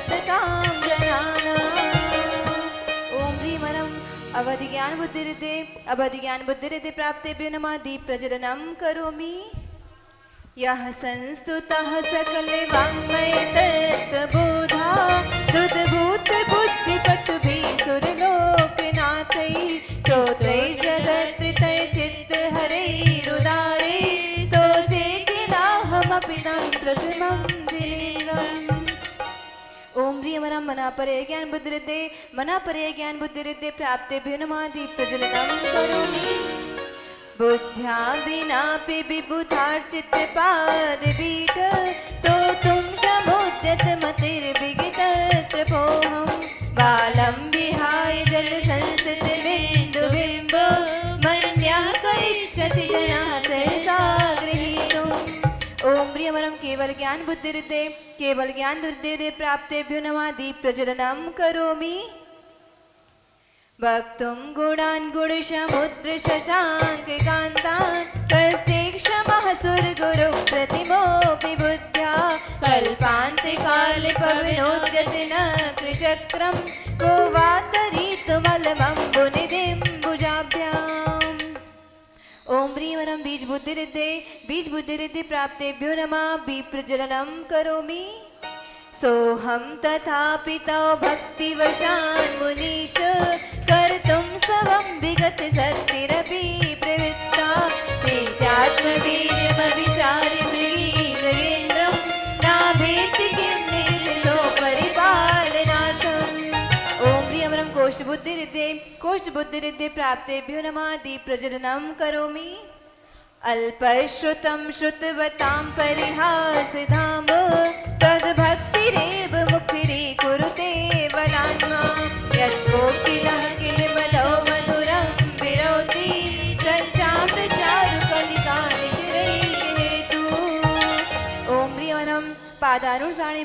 सततां जनानाम्। ओम ह्रीमरम् अवधि ज्ञान बुद्धिरिति प्राप्तेभ्यो नमः दीप प्रज्वलनं करोमि। यः संस्तुतः सकले वाङ्मय तत्त्वबोधा सुदभूतबुद्धिपटुभिः सुरलोकनाथैः श्रोत्रैर्जगत्कृतैः चित्तहरैरुदारैः स्तोसेतिनाहमपि तं प्रथमं जिनेन्द्रम्। ओम ह्रीमरं मनापरे ज्ञान बुद्धिरिते प्राप्तेभ्यो नमः दीप प्रज्वलनं करोमि। बुद्ध्या विनापि विबुधार्चितपादपीठ स्तोतुं समुद्यतमतिर्विगितत्रपोऽहं बालं विहाय जलसंसृतबिन्दुबिम्ब मन्यः करिष्यति जनाः सहसा गृहीतुम्। ओम ह्रीमरं केवल ज्ञान बुद्धिरिते प्राप्तेभ्यो नमः दीप प्रज्वलनं करोमि। वक्तुं गुणान् गुणसमुद्रशशाङ्ककान्तान् कस्ते क्षमः सुरगुरु प्रतिमोऽपि बुद्ध्या कल्पान्ते काले पवनोद्यते न कृचक्रं को वा तरीतुमलमम्बुनिधिं भुजाभ्याम्। ओम ह्रीमरं बीज बुद्धिरिते प्राप्तेभ्यो नमः बीज प्रज्वलनं करोमि। सोहं तथापि तव भक्तिवशान् मुनीश कर्तुं स्वं विगतशक्तिरपि प्रवृत्ता प्रीत्यात्मवीर्यमविचार्य मृगीन्द्रं नाभेति किं निगदितो परिपालनार्थम्। ओम ह्रीमरं कोशबुद्धिरिते प्राप्तेभ्यो नमः दीप प्रज्वलनं करोमि। अल्पश्रुतं श्रुतवतां परिहासधाम तद्भक्तिरेव मुखिरीकुरुते बलान्मा यत्कोकिलः किल बलो मधुरं विरोति सच्चाप्रचारुकलिकानिकरैर्हेतु। ओम ह्रीमरं पादानुसारे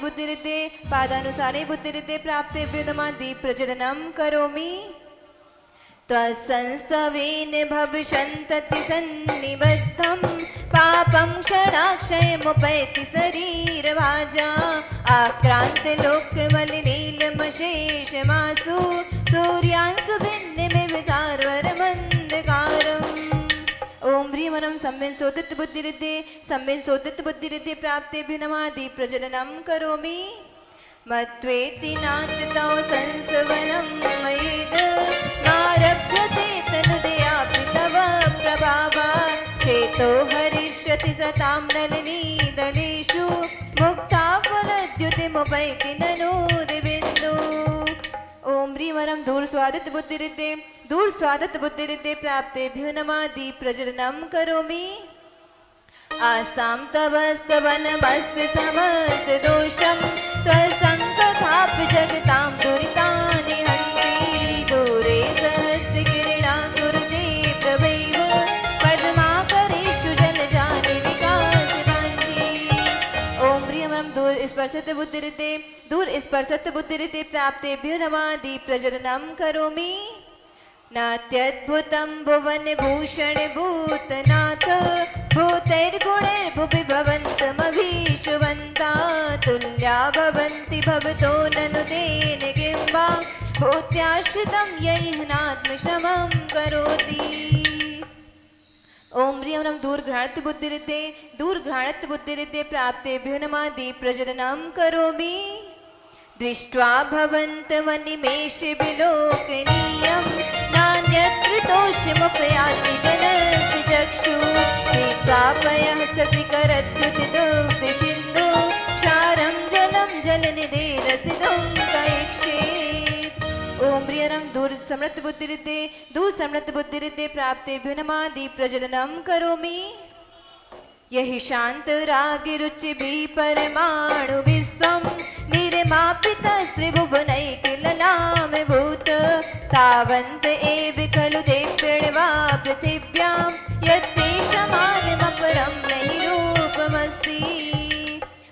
बुद्धिरिते प्राप्तेभ्यो नमः दीप प्रज्वलनं करोमि। त्वत्संस्तवेन भविष्यन्तति सन्निबद्धं पापं क्षणाक्षयमुपैति शरीरभाजा आक्रान्तलोकमलिनीलमशेषमासु सूर्यांशु भिन्नमिव सार्वरमन्धकारम्। ओम ह्रीमरं सम्यक् बुद्धिरिते प्राप्तेभ्यो नमः दीप प्रज्वलनं करोमि। मत्वेति नाथतौ संसवनं मयेद नारभ्यते तनुदयापि तव प्रभावात् चेतो हरिष्यति सतां नलिनीदलेषु मुक्ता फलद्युतिमुपैति ननूदिबिन्दु। ओम ह्रीमरं दूर स्वादत बुद्धिरिते प्राप्तेभ्यो नमः दीप प्रज्वलनं करोमि। आस्तां तवस्तवनमस्ति समस्तदोषं त्वत्सङ्कथापि जगतां दुरितानि हन्ति दूरे सहस्रकिरणा कुरुते प्रभैव पद्माकरेषु जलजानि विकासितान्ति। ओम ह्रीमरं दूर बुद्धिरिते प्राप्तेभ्यो नमः दीप प्रज्वलनं करोमि। नात्यद्भुतं भुवनभूषण भूतनाथ भूतैर्गुणैर्भुवि भवन्तमभीष्टवन्ता तुल्या भवन्ति भवतो ननु तेन किं वा भूत्याश्रितं यैहनात्मशमं करोति। ओम ह्रीमरं दूरघ्राणत बुद्धिरिते प्राप्तेभ्यो नमः दीप प्रज्वलनं करोमि। दृष्ट्वा भवन्तमनिमेषे विलोकनीयं नान्यत्र तोषमुपयाति जनस्य चक्षुः तीर्थापयः सतिकरद्युतिदुग्धसिन्धु क्षारं जलं जलनिधिरसितुं कैक्षेत्। ओम ह्रीमरं दूर समृत बुद्धिरिते प्राप्तेभ्यो नमः दीप प्रज्वलनं करोमि। यहि शान्तरागिरुचिभिः परमाणुभिस्त्वं निर्मापितस्त्रिभुवनैकललामभूत तावन्त एव खलु देव्यर्वा पृथिव्यां यत्तेषामानमपरं नहि रूपमस्ति।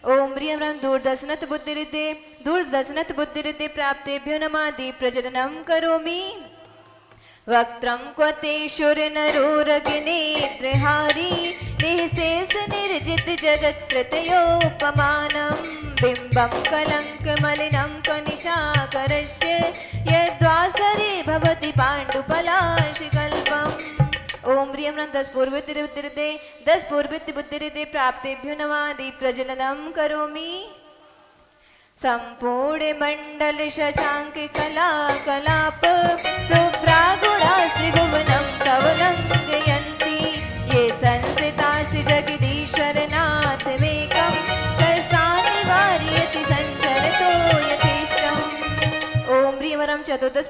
ओम ह्रीमरं दूरदर्शनत बुद्धिरिते प्राप्तेभ्यो नमः दीप प्रज्वलनं करोमि। वक्त्रं क्वते शुरनरोरगनेत्रहारी निःशेष निर्जित जगत्प्रतयोपमानं बिम्बं कलङ्कमलिनं कनिशाकरस्य यद्वासरे भवति पाण्डुपलाशकल्पम्। ओम ह्रीं 10 पूर्वतिरुत्तिरिते 10 पूर्वतिबुद्धिरिते प्राप्तेभ्यो नमादि प्रज्वलनं करोमि। संपूर्ण मंडल शशांक कला कलाप शुभ्रागुणा त्रिभुवनं तवलंघयन्ति ये संस्थितासि जगदीश्वर नाथ मेकं कष्टानि वारयति संचरतो यथेष्टम्। ओम ह्रीं वरं चतुर्दश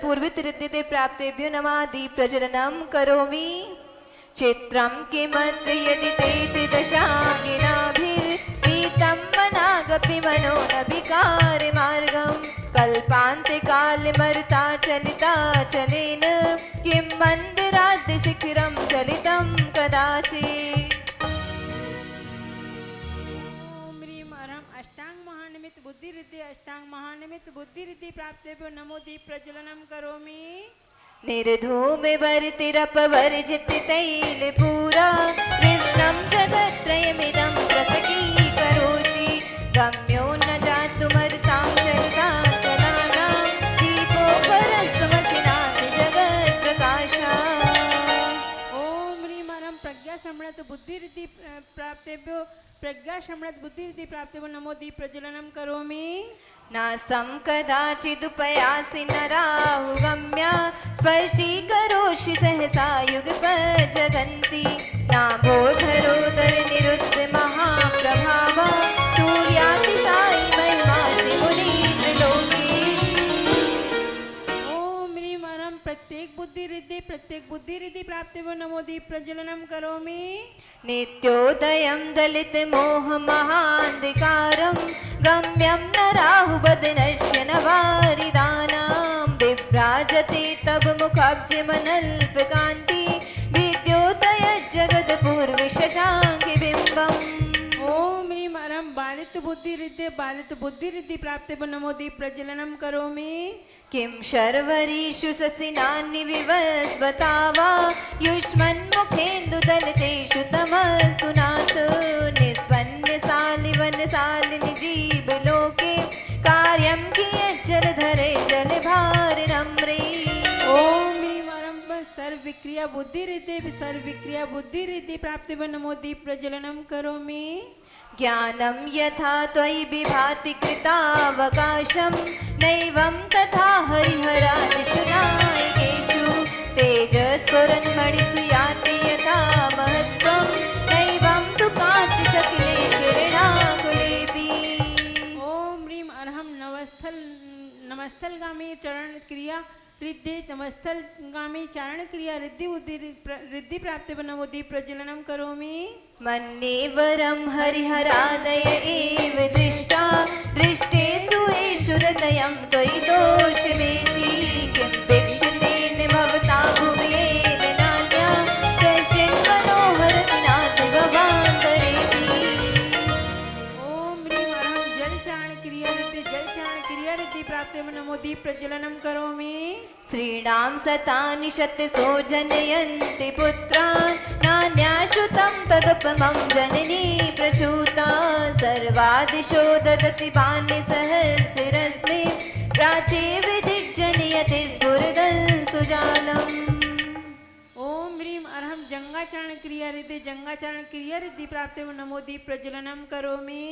पूर्वतिरिते प्राप्तेभ्यो नमादि प्रज्वलनं करोमि। चित्रं किमत्र यदि ते त्रिदशाङ्गिनाभिर्नीतं मनागपि मनो न विकारमार्गं कल्पान्ते कालमरुता चलिता चलेन किं मन्दिराद्यशिखरं चलितं कदाचित्। अष्टांग महानिमित्त बुद्धि रिद्धि अष्टांग महानिमित्त बुद्धि रिद्धि प्राप्तेभ्यो नमो दीप प्रज्वलनं करोमि। निर्धूम वर्तिरपवर्जित तैलपूरा कृष्णं जगत्त्रयमिदं प्रकटीकरोषि गम्यो न जातुमर्तां चलिता चलानां दीपोपरस्तमसिनाति जगत्प्रकाशात्। ओम ह्रीं परं प्रज्ञा सम्राट बुद्धि रिद्धि प्राप्तेभ्यो प्रज्ञा सम्राट बुद्धि रिद्धि प्राप्तेभ्यो नमो दीप प्रज्वलनं करोमि। नास्तं कदाचिदुपयासि नराहुगम्या स्पर्शीकरोषि सहसा युगपजगन्ति नाभोधरोदर निरुद्ध महाप्रभावा सूर्यातिशायि महिमासि मुनीन्द्रलोके। ओम ह्रीं परं प्रत्येक बुद्धि रिद्धि प्राप्तेभ्यो नमो दीप प्रज्वलनं करोमि। नित्योदयं दलित मोह महान्धिकारं गम्यं न राहुबदनस्य न वारिदानां विभ्राजते तव मुखाब्जमनल्पकान्ति विद्योदय जगदपूर्व शशाङ्कि बिम्बम्। ओम ह्रीं परं बालित बुद्धि रिद्धि प्राप्तेभ्यो नमो दीप प्रज्वलनं करोमि। किं शर्वरीषु ससिनानि विवस्वता वा युष्मन्मुखेन्दुदलितेषु तमसु नाथ निस्पन्नसालिवनसालिनि जीवलोके कार्यं कियज्जलधरे जलभारनम्रे। ओम ह्रीं परं सर्वविक्रिया बुद्धि रिद्धि प्राप्तेभ्यो नमो दीप प्रज्वलनं करोमि। ज्ञानं यथा त्वयि विभाति कृतावकाशं नैवं तथा हरिहरादिषु नायकेषु तेजस्फुरन्मणिषु याति यथा महत्त्वं नैवं तु काचिदखिले किरणाकुलेऽपि। ओम ह्रीं अर्हं नमस्थलगामी चरण क्रिया रिद्धि नमस्थलगामी चारण क्रिया रिद्धि बुद्धि रिद्धि प्राप्तेभ्यो नमो दीप प्रज्वलनं करोमि। मन्ये वरं हरिहरादय एव दृष्टा दृष्टेषु एषु हृदयं त्वयि दोषमेति किं वीक्षितेन भवता भुवयेन नान्या कश्चिन्मनोहरति नाथ भवान्तरेति। ओम ह्रीं अर्हं जलचारण क्रिया रिद्धि प्राप्तेभ्यो नमो दीप प्रज्वलनं करोमि। श्रीणां सतानि शतसो जनयन्ति पुत्रान् नान्याश्रुतं तदुपमं जननी प्रसूता सर्वादिशो ददति बाण्यसहस्रस्मे प्राचे विदिग्जनयति स्फुरदं सुजालम्। ओम ह्रीं अर्हं जंगाचरण क्रिया रिद्धि प्राप्तेभ्यो नमो दीप प्रज्वलनं करोमि।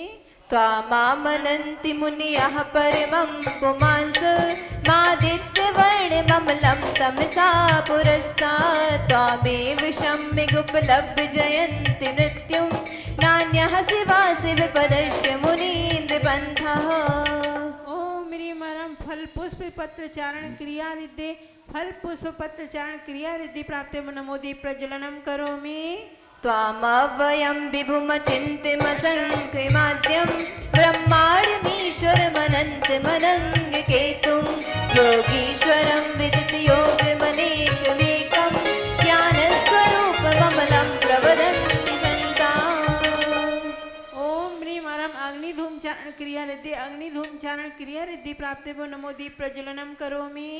त्वामामनन्ति मुनयः परमं पुमांस मादित्यवर्णममलं तमसा पुरस्तात् त्वामेव शम्यगुपलभ्य जयन्ति मृत्युं नान्यः शिवासि विपदस्य मुनीन्द्रपन्थः। ओम ह्रीं परं फल पुष्प पत्र चारण क्रिया रिद्धि प्राप्तेभ्यो नमो दीप प्रज्वलनं करोमि। त्वामव्ययं विभुमचिन्त्यमसङ्ख्यमाद्यं ब्रह्माण्डमीश्वरमनन्तमनङ्गकेतुं योगीश्वरं विदितयोगमनेकमेकं ज्ञानस्वरूपममलं प्रवदन्ति सन्ताः। ओम ह्रीं परं अग्निधूम चारण क्रिया रिद्धि प्राप्तेभ्यो नमो दीप प्रज्वलनं करोमि।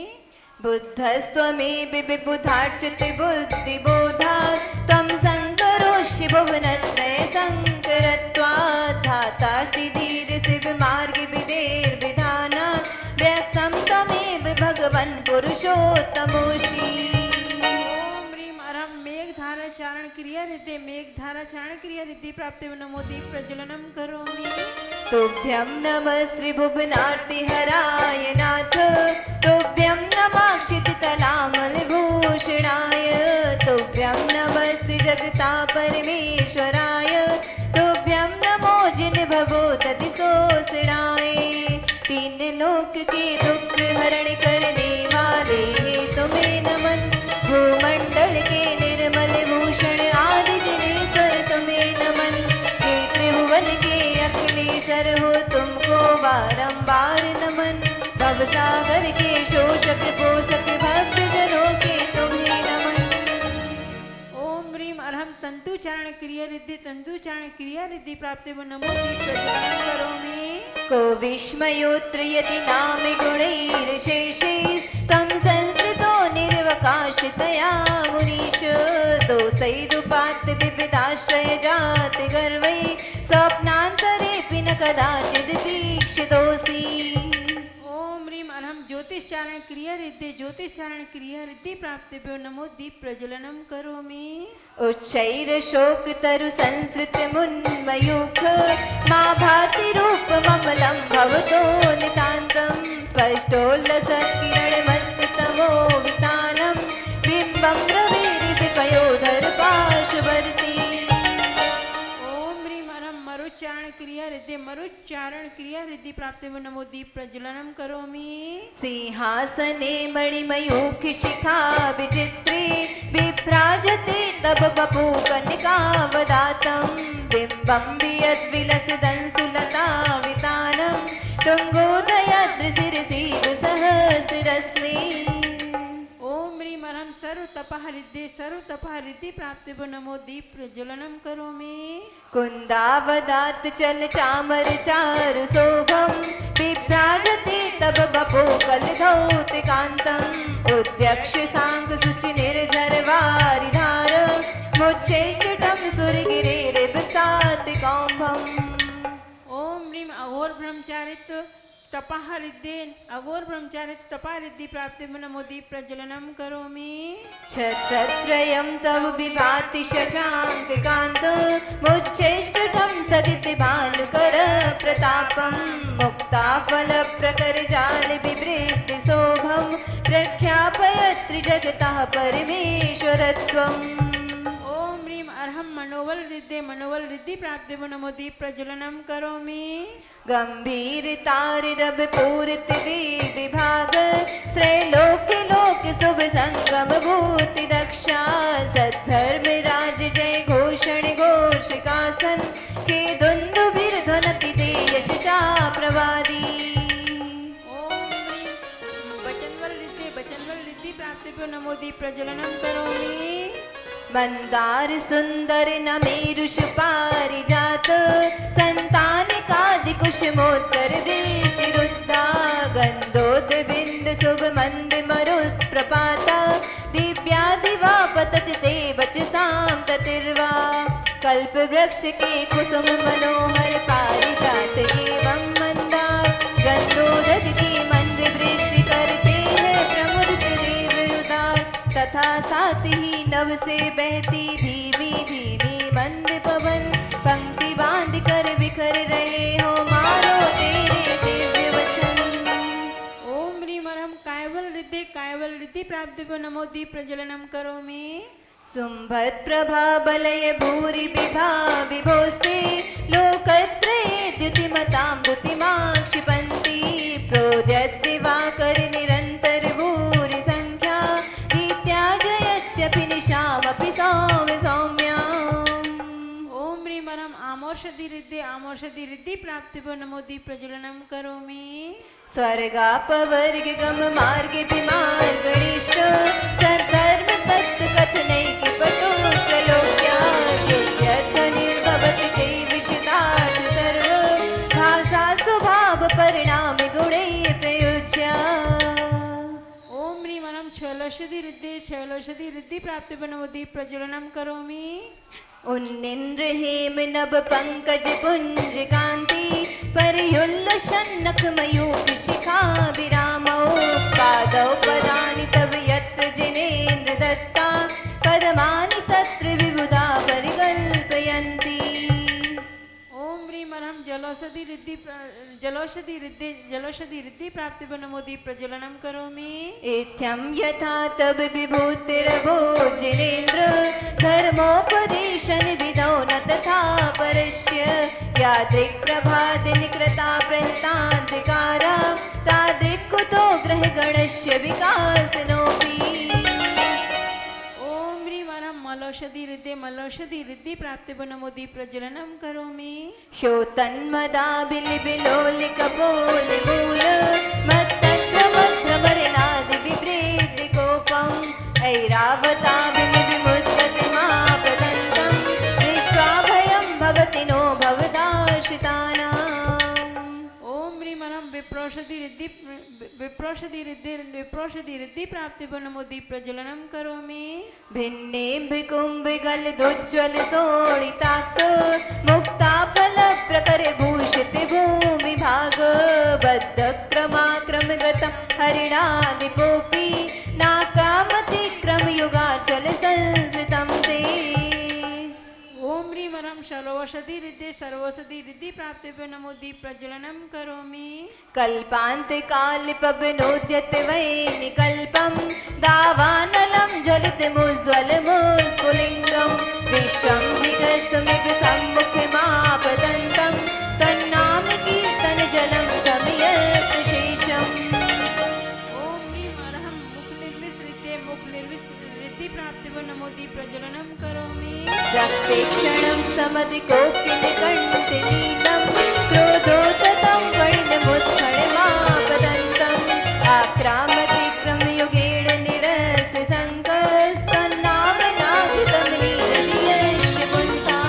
बुद्धस्त्वमेव विबुधार्चति बुद्धिबोधा त्वं शङ्करोषि भुवनत्रय शङ्करत्वात् धातासि धीरशिवमार्गविधेर्विधानात् व्यक्तं त्वमेव भगवन् पुरुषोत्तमोऽसि। ओम ह्रीं अरहं मेघधारा चारण क्रिया रिद्धि मेघधारा चारण क्रिया रिद्धि प्राप्ति नमो दीप प्रज्वलनम करोमि। तुभ्यं नमः श्रीभुवनार्तिहराय नाथ तुभ्यं नमः क्षितितलामलभूषणाय तुभ्यं नमः श्रीजगतापरमेश्वराय तुभ्यं नमो जिनभवोदधिशोषणाय। तीन लोक के दुख हरण करने वाले तुम्हें नमन भूमंडल के निर्मल भूषण आदि जिनेश्वर तुम्हें नमन हे त्रिभुवन के अखिलेश्वर हो तुमको बारंबार नमन भवसागर के शोषक पोषक भक्त जनों के तुम्हें नमन। ओम ह्रीं अरहं तंतुचारण क्रिया रिद्धि तंतुचारण क्रिया रिद्धि प्राप्ति नमो दीप प्रज्वलनम करोमि। को विस्मयोत्र यदि नाम गुणैर्शेषे तं संस्कृतो निर्वकाशतया मुनीश दोषैरुपात् विविधाश्रय जात गर्वै स्वप्नान्तरेऽपि न कदाचिद् दीक्षितोऽसि। ओम ह्रीं अरहं ज्योतिषचारण क्रिया रिद्धि प्राप्तिभ्यो नमो दीप प्रज्वलनम करोमि। उच्चैरशोकतरु संसृतमुन्मयूख मा भाति रूपममलं भवतो नितान्तं स्पष्टोल्लसत्किरणमस्ततमो वितानं बिम्बं रविरिविकयोधर पाशवर्ती। ओम ह्रीं अरहं मरुच्चारण क्रिया रिद्धि प्राप्तिभ्यो नमो दीप प्रज्वलनम करोमि। सिंहासने मणिमयूख शिखा विचित्रे विभ्राजते तब बपू कनिकावदातं बिम्बं वियद्विलसदंसुलता वितानं तुङ्गोदयाद्रिशिरसि सहस्ररश्मि। ओम ह्रीं अरहं सर्वतपः रिद्धि प्राप्तिभ्यो नमो दीप प्रज्वलनम करोमि। कुन्दावदात् चल चामर चारु शोभं विभ्राजते तब बपो कलधौतिकान्तम् उद्यक्ष सांग सुचि निर्झर वारिधार मुच्चेष्टितं सुरगिरेरिवसात् कौम्भम्। ओम ह्रीं अघोर ब्रह्मचारित्व तपा रिद्धि प्राप्तिभ्यो नमो दीप प्रज्वलनम करोमि। छत्रत्रयं तव विभाति शशाङ्ककान्त मुच्चेष्टितं सगिति भानुकर प्रतापं मुक्ताफलप्रकरजाल विवृत्ति शोभं प्रख्यापयत्रि जगतः परमेश्वरत्वम्। ओम ह्रीं अरहं मनोबल रिद्धि प्राप्तिभ्यो नमो दीप प्रज्वलनम करोमि। गंभीरतारिरब पूर्ति विभाग त्रैलोक्य लोक शुभ संगम भूति दक्षा सद्धर्म राज जय घोषण घोषिकासन के दुंदुभिर ध्वनति ते यशसा प्रवादी। ओम ह्रीं वचनवल रिद्धि प्राप्तिभ्यो नमो दीप प्रज्वलनम करोमि। मंदार सुंदर नमेरुष पारिजात संतानिकादि कुसुमोत्तर वृष्टिरुद्धा गंधोद बिंद शुभ मंद मरुत् प्रपाता दिव्यादिवा पतति ते वचसां ततिर्वा कल्प वृक्ष के कुसुम मनोहर पारिजात एवं मंदार गंधोदक की मंद वृष्टि करते हैं प्रमुदित देव उदार तथा साथ ही नभ से बहती धीमी धीमी मंद पवन पंक्ति बांध कर बिखर रहे हो मारो तेरे दिव्य वचन। ओम ह्रीं अरहं कायवल रिद्धि प्राप्तिभ्यो नमो दीप प्रज्वलनम करोमि। सुंभत प्रभा बलय भूरि विभा विभोस्ते लोकत्रये द्युतिमतां द्युतिमां क्षिपन्ति प्रोद्यत् दिवाकर निरन्तर भूरि संख्या नित्या जयत्यपि निशामपि सौम्य सौम्याम्। ओम ह्रीं अरहं आमोषधि रिद्धि प्राप्तिभ्यो नमो दीप प्रज्वलनम करोमि। स्वर्गापवर्ग गम मार्ग विमार्गणिष्ठ सद्धर्म तत्व कथनैक पटोत्रलोक्या निर्भवति ते विशदार्थ सर्व भाषा स्वभाव परिणाम गुणैः प्रयुज्य। ओम ह्रीं अरहं षोडशति रिद्धि षोडशति रिद्धि प्राप्तिर्भो नमो दीप प्रज्वलनम करोमि। उन्निन्द्र हेम नभ पंकज पुंज कांति परियुल्लसन्नख मयूख शिखा विरामौ पादौ पदानि तव यत्र जिनेन्द्र दत्ता पदमानि तत्र विबुधा परिकल्पयन्ति। ओम ह्रीं मरहं जलोषधि रिद्धि प्राप्तिर्भो नमो दीप प्रज्वलनम करोमि। इत्थं यथा तव विभूतिरभो जिनेन्द्र धर्मोपदेशन विदौ न तथा परस्य यादृक् प्रभादिनि कृता प्रहतान्तिकारा तादृक् कुतो ग्रहगणस्य विकासनोऽपि। ओम ह्रीं मरहं मलौषधि रिद्धि प्राप्तिर्भो नमो दीप प्रज्वलनम करोमि। शोतन्मदाबिलिबिलोलिकपोलिमूल मत्तन्त्रमन्त्रमरिनादि विभ्रेति कोपम् ऐरावताबिलिबिमुद्गतिमापदन्तं दृष्ट्वा भयं भवति नो भवदाश्रितानाम्। ओम ह्रीं मरहं विप्रोषधि रिद्धि प्राप्तिर्भो नमो दीप प्रज्वलनम करोमि। भिन्ने भिकुम्भिगलदुज्ज्वल सोणिताक् मुक्ताफल प्रकर भूषित भूमि भाग बद्ध क्रमाक्रमगतं हरिणादिपोपि नाकामति क्रमयुगाचल संसृतं ते। ओम ह्रीं मरहं सर्वौषधि रिद्धि प्राप्तिर्भो नमो दीप प्रज्वलनम करोमि। कल्पान्तिकालिपविनोद्यत वै निकल्पं दावानलं ज्वलितमुज्ज्वलमुस्फुलिङ्गं विश्वं जिगस्तमिव सम्मुखमापदन्तं तन्नाम कीर्तनजलं तमियत् शेषम्। ओम ह्रीं मरहं मुख निर्विष प्राप्तिर्भो नमो दीप प्रज्वलनम करोमि। रक्तेक्षणं समधिकोकिलकण्ठे नीलं क्रोधोत्ततं वर्णमुत्खणमापदन्तम् आक्रामतिक्रमयुगेण निरस्तसङ्कस्तन्नामनाथितं नीलनियस्य पुंसा।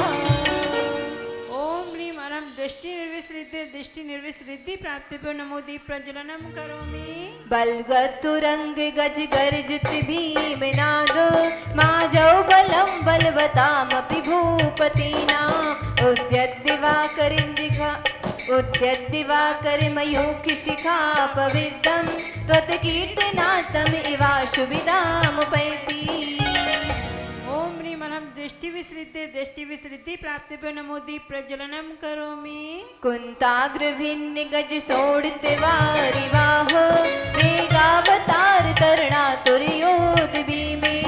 ओम ह्रीं मरहं दृष्टि निर्विष रिद्धि प्राप्तिर्भो नमो दीप प्रज्वलनम करोमि। बलगतुरंग गज गर्जित भीमनाद माजौ बलं बलवतामपि भूपतीनाम् उद्यद्दिवाकर मयूखि शिखा पवित्रं त्वत्कीर्तनाथम् इवाशु विदामुपैति। ओम ह्रीं मरहं दृष्टि विसृद्धि प्राप्तिर्भो नमो दीप प्रज्वलनम करोमि। कुन्ताग्रभिन्न गज सोडित वारिवाह वेगावतार तरुणातुर्योध भीमे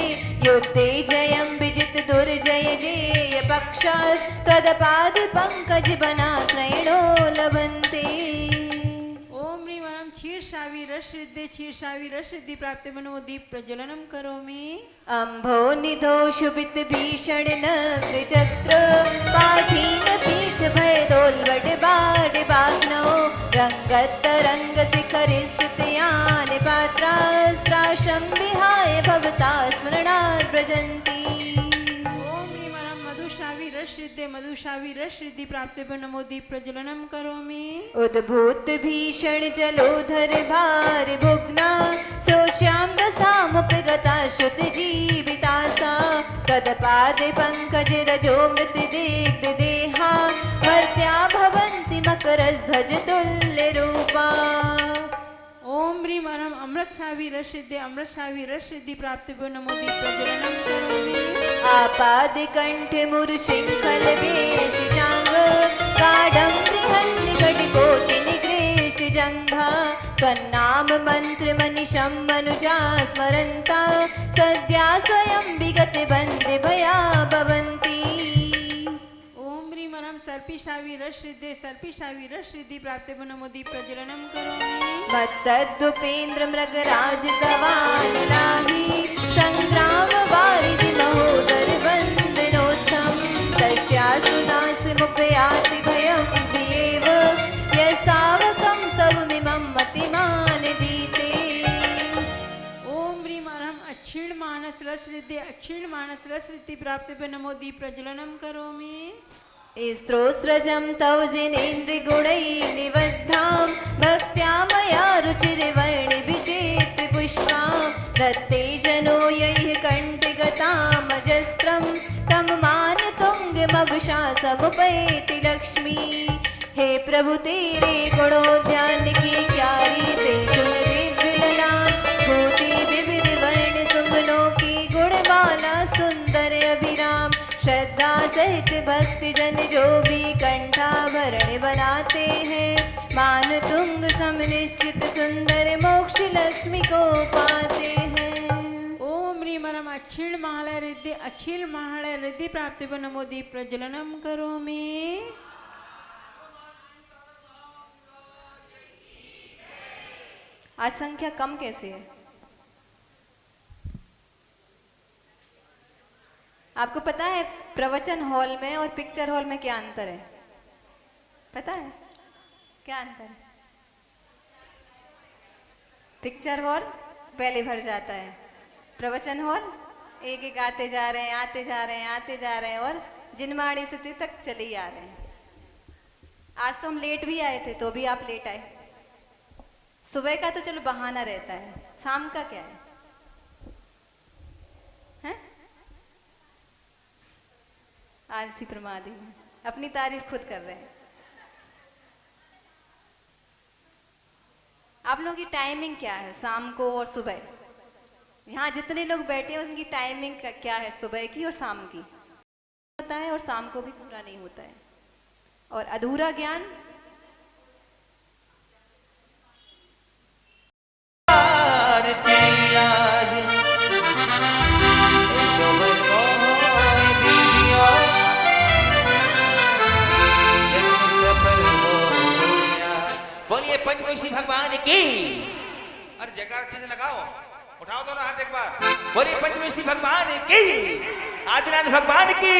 युद्धे जयं विजित दुर्जय जेय पक्षात् तदपाद पंकज बनाश्रयणो लभन्ते। ओम ह्रीं मरहं क्षीरसावी रस रिद्धि प्राप्तिर्भो नमो दीप प्रज्वलनम करोमि। अम्भो निधो शुभित भीषण नग्र चक्र पाठीन पीठ भयदोल्वट बाड बाग्नौ रंगतरंग शिखर स्थित यान पात्रास्त्राशं विहाय भवता स्मरणात् व्रजन्ति। ओम ह्रीं मरहं मधुशावी रस रिद्धि प्राप्तिर्भो नमो दीप प्रज्वलनम करोमि। उद्भूत भीषण जलोधर भार भुग्ना शोच्यां दशामुपगता श्रुत जीवितासा तदपाद पंकज रजो मृत दिग्ध देहा मर्त्या भवन्ति मकरध्वज तुल्य रूपा। ओम ह्रीं मरहं अमृतसावी रस रिद्धि प्राप्तिर्भो नमो दीप प्रज्वलनम करोमि। आपाद कंठ मुर शृंखल वेश जांग गाढ़ं बृहन् निकट कोटि निकृष्ट जंघा तन्नाम मंत्र मनिशं मनुजा स्मरन्ता सद्या स्वयं विगत बंदे भया भवन्ति। ओम ह्रीं मरहं सर्पिशावी रस रिद्धि प्राप्तिर्भो नमो दीप प्रज्वलनम करोमि। मत्तद्दुपेन्द्र मृगराज गवान लाहि संग्राम वारिधि महोदर वंदनोत्तम तस्यासुनासिमुपयाति भयं धियेव यस्तावकं तवमिमं मतिमान दीते। ओम ह्रीं मरहं अक्षीण मानस रस रिद्धि प्राप्तिर्भो नमो दीप प्रज्वलनम करोमि। स्त्रोस्रजं तव जिनेन्द्र गुणैः निबद्धां भक्त्या मया रुचिर्वर्णिभिषेत्य पुष्पां दत्ते जन समुपैति लक्ष्मी। हे प्रभु तेरे गुणोद्यान की क्यारी से सुन दिव्य लला, होती विविध वर्ण सुमनों की गुणमाला सुंदर अभिराम। श्रद्धा सहित भक्ति जन जो भी कंठाभरण बनाते हैं, मान तुंग सम निश्चित सुंदर मोक्ष लक्ष्मी को पाते हैं। ओम ह्रीमरम अखिल महालय रिद्धि प्राप्ति नमो दीप प्रज्वलनम करोमि। आज संख्या कम कैसे है? आपको पता है प्रवचन हॉल में और पिक्चर हॉल में क्या अंतर है? पता है क्या अंतर है? पिक्चर हॉल पहले भर जाता है, प्रवचन हॉल एक एक आते जा रहे हैं, आते जा रहे हैं, आते जा रहे हैं, और जिनमाड़ी से तक चले ही आ रहे हैं। आज तो हम लेट भी आए थे, तो भी आप लेट आए। सुबह का तो चलो बहाना रहता है, शाम का क्या है? हैं? आलसी प्रमादी अपनी तारीफ खुद कर रहे हैं। आप लोगों की टाइमिंग क्या है शाम को और सुबह? यहाँ जितने लोग बैठे हैं उनकी टाइमिंग क्या है सुबह की और शाम की? होता है और शाम को भी पूरा नहीं होता है। और अधूरा ज्ञान बोलिए पंचमुखी भगवान की। अरे जयकार अच्छे से लगाओ, उठाओ दोनों हाथ एक बार, बोलिए पंचमुखी भगवान की, आदिनाथ भगवान की।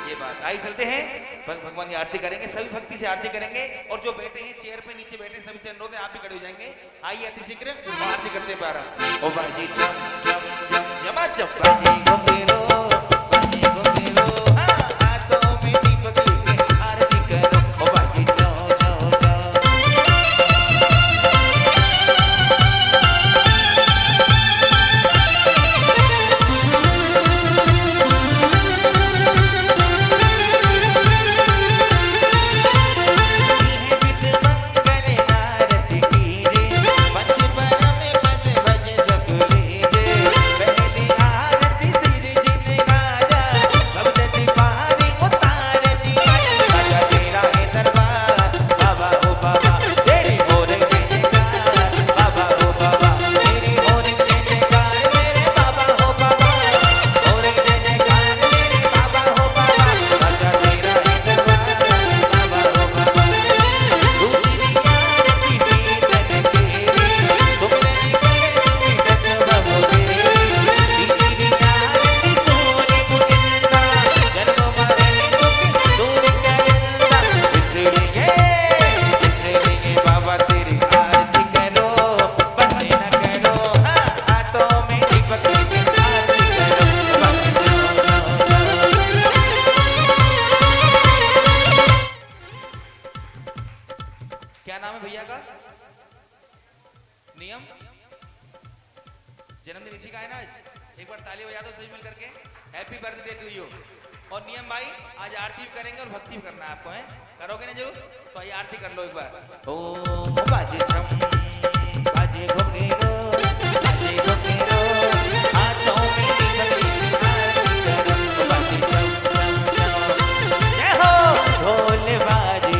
ये बात आई, चलते हैं भगवान की आरती करेंगे, सभी भक्ति से आरती करेंगे। और जो बैठे हैं चेयर पे नीचे बैठे सभी से अनुरोध है आप भी खड़े हो जाएंगे। आइए अति शीघ्र आरती करते हैं प्यारा। ओ बाजी जम जम जम जमा जम बाजी घुमेरो, बाजी घुमेरो, हां हाथों में दीपक लेके आरती करो। ओ बाजी जाओ जाओ जाओ। क्या नाम है भैया का? नियम। जन्मदिन इसी का है ना आज? एक बार ताली बजा दो सभी मिल करके। Happy birthday to you. और नियम भाई आज आरती भी करेंगे और भक्ति भी करना है आपको, है करोगे ना जरूर? तो आइए आरती कर लो एक बार। ओ बाजे ड्रम बाजे घुमेरो, बाजे घुमेरो, हाथों में दीपक आरती करो। बाजे ड्रम ड्रम ड्रम, जय हो। ढोल बाजे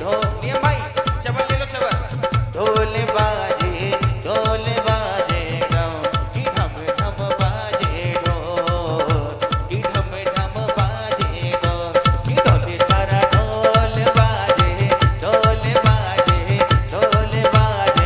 ढोल, नियम भाई चबल ले लो चबल। ढोल बाजे ढोल बाजे ढम, की ढम ढम बाजे ढोल, की ढम ढम बाजे ढोल, की ढोल तारा ढोल बाजे ढोल बाजे ढोल बाजे।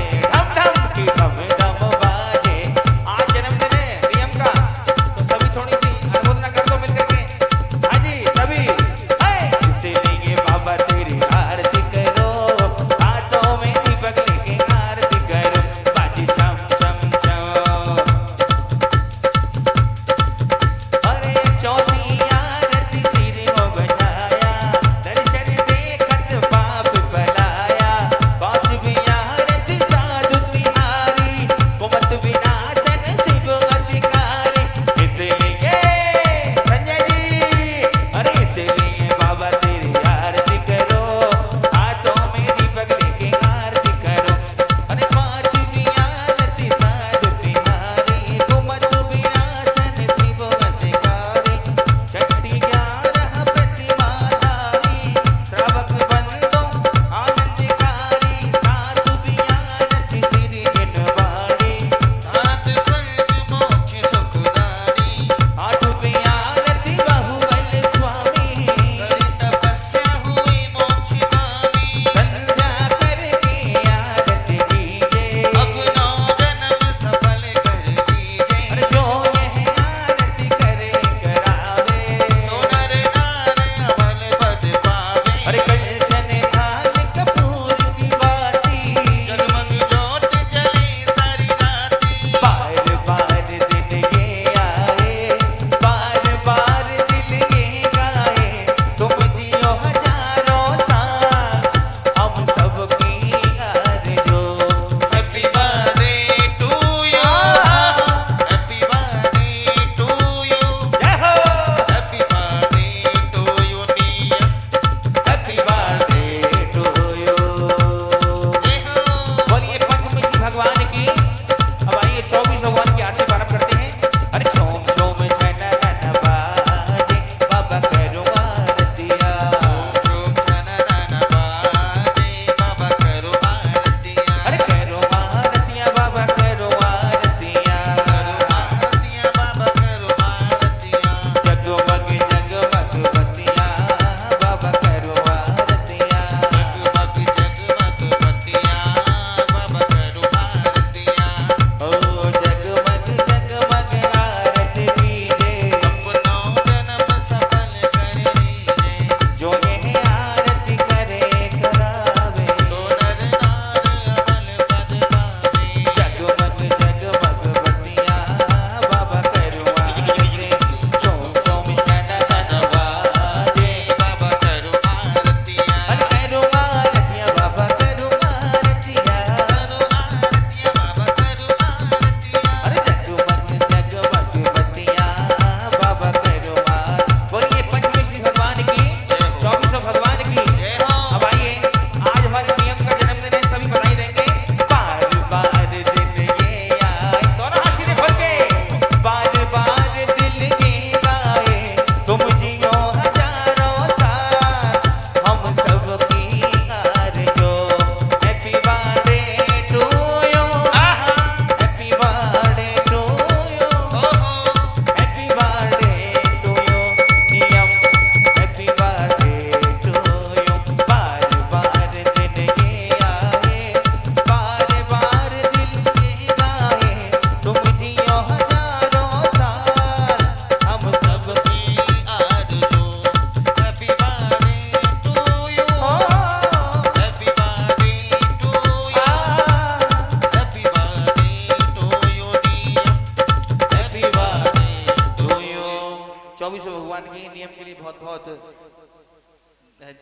भगवान के नियम के लिए बहुत बहुत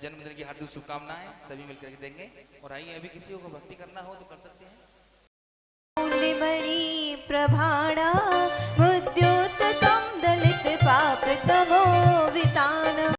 जन्मदिन की हार्दिक शुभकामनाएं सभी मिलकर के देंगे। और आइए अभी किसी को भक्ति करना हो तो कर सकते हैं। मणि प्रभाणा मुद्योत दलित पाप तमो वितान